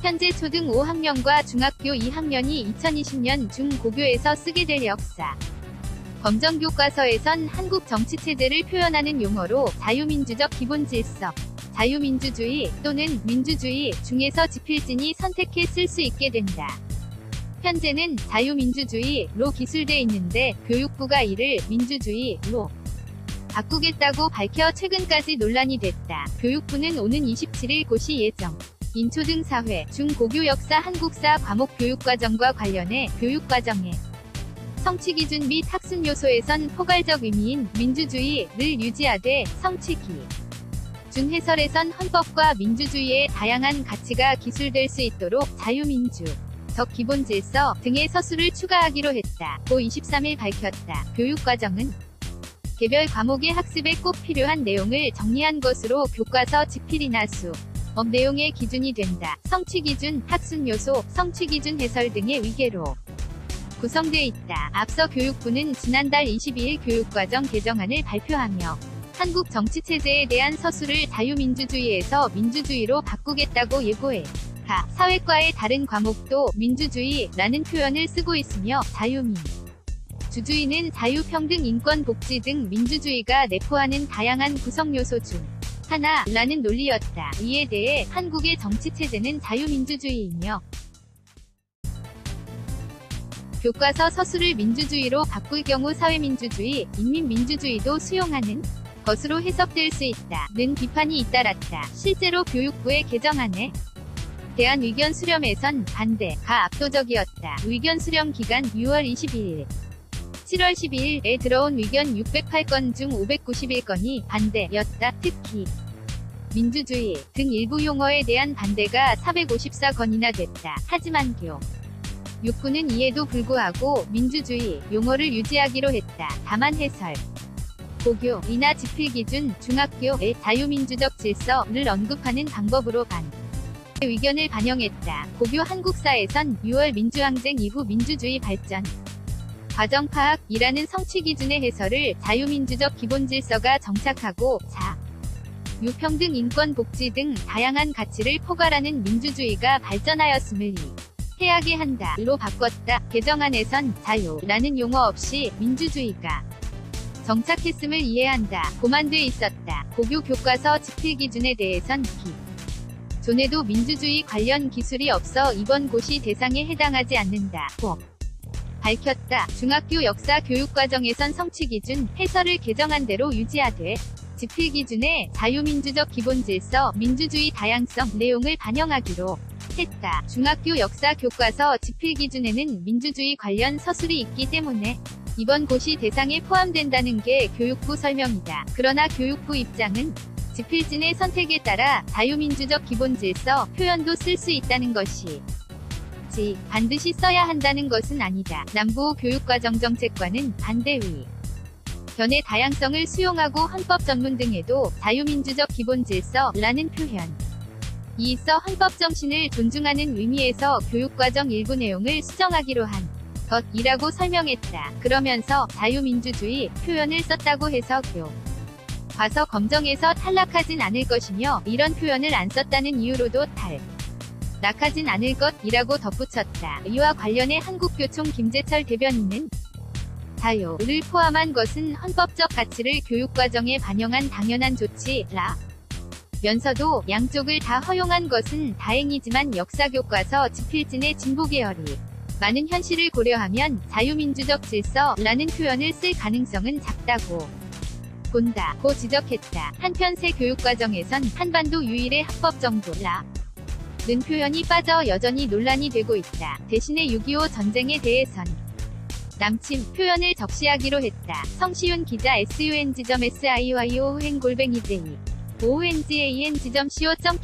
현재 초등 5학년과 중학교 2학년이 2020년 중고교에서 쓰게 될 역사 검정교과서에선 한국 정치체제를 표현하는 용어로 자유민주적 기본질서, 자유민주주의 또는 민주주의 중에서 지필진이 선택해 쓸 수 있게 된다. 현재는 자유민주주의로 기술돼 있는데 교육부가 이를 민주주의로 바꾸겠다고 밝혀 최근까지 논란이 됐다. 교육부는 오는 27일 고시 예정 인 초등사회, 중고교 역사 한국사 과목 교육과정과 관련해 교육과정에 성취기준 및 학습 요소에선 포괄적 의미인 민주주의를 유지하되 성취기 준 해설에선 헌법과 민주주의의 다양한 가치가 기술될 수 있도록 자유민주 적 기본질서 등의 서술을 추가하기로 했다. 고 23일 밝혔다. 교육과정은 개별 과목의 학습에 꼭 필요한 내용을 정리한 것으로 교과서 지필이나 수업 내용의 기준이 된다. 성취기준, 학습요소, 성취기준 해설 등의 위계로 구성돼 있다. 앞서 교육부는 지난달 22일 교육과정 개정안을 발표하며 한국 정치체제에 대한 서술을 자유민주주의에서 민주주의로 바꾸겠다고 예고해 사회과의 다른 과목도 민주주의라는 표현을 쓰고 있으며 자유민주주의는 자유평등 인권복지 등 민주주의가 내포하는 다양한 구성요소 중 하나라는 논리였다. 이에 대해 한국의 정치체제는 자유민주주의이며 교과서 서술을 민주주의로 바꿀 경우 사회민주주의, 인민민주주의도 수용하는 것으로 해석될 수 있다는 비판이 잇따랐다. 실제로 교육부의 개정안에 대한 의견 수렴에선 반대가 압도적이었다. 의견 수렴 기간 6월 22일, 7월 12일에 들어온 의견 608건 중 591건이 반대였다. 특히 민주주의 등 일부 용어에 대한 반대가 454건이나 됐다. 하지만 교육부는 이에도 불구하고 민주주의 용어를 유지하기로 했다. 다만 해설 고교이나 지필기준, 중학교의 자유민주적 질서를 언급하는 방법으로 의견을 반영했다. 고교 한국사에선 6월 민주항쟁 이후 민주주의 발전 과정 파악이라는 성취기준의 해설을 자유민주적 기본질서가 정착하고 자유평등 인권복지 등 다양한 가치를 포괄하는 민주주의가 발전하였음을 이해하게 한다로 바꿨다. 개정안에선 자유라는 용어 없이 민주주의가 정착했음을 이해한다. 고만돼 있었다. 고교 교과서 지필기준에 대해선 기존에도 민주주의 관련 기술이 없어 이번 고시 대상에 해당하지 않는다고 밝혔다. 중학교 역사 교육과정에선 성취기준, 해설을 개정한 대로 유지하되 지필기준에 자유민주적 기본질서, 민주주의 다양성 내용을 반영하기로 했다. 중학교 역사 교과서 지필기준에는 민주주의 관련 서술이 있기 때문에 이번 고시 대상에 포함된다는 게 교육부 설명이다. 그러나 교육부 입장은 지필진의 선택에 따라 자유민주적 기본질서 표현도 쓸 수 있다는 것이 반드시 써야 한다는 것은 아니다. 남부 교육과정정책과는 반대 견해 다양성을 수용하고 헌법 전문 등에도 자유민주적 기본질서라는 표현이 있어 헌법 정신을 존중하는 의미에서 교육과정 일부 내용을 수정하기로 한 것이라고 설명했다. 그러면서 자유민주주의 표현을 썼다고 해서 교과서 검정에서 탈락하진 않을 것이며 이런 표현을 안 썼다는 이유로도 탈락하진 않을 것이라고 덧붙였다. 이와 관련해 한국교총 김재철 대변인은 자유를 포함한 것은 헌법적 가치를 교육과정에 반영한 당연한 조치라 면서도 양쪽을 다 허용한 것은 다행이지만 역사교과서 지필진의 진보계열이 많은 현실을 고려하면 자유민주적 질서라는 표현을 쓸 가능성은 작다고 본다고 지적했다. 한편 새 교육과정에선 한반도 유일의 합법 정도라는 표현이 빠져 여전히 논란이 되고 있다. 대신에 6.25 전쟁에 대해선 남침 표현을 적시하기로 했다. 성시윤 기자 sun.siyohen-j.oongan.co.kr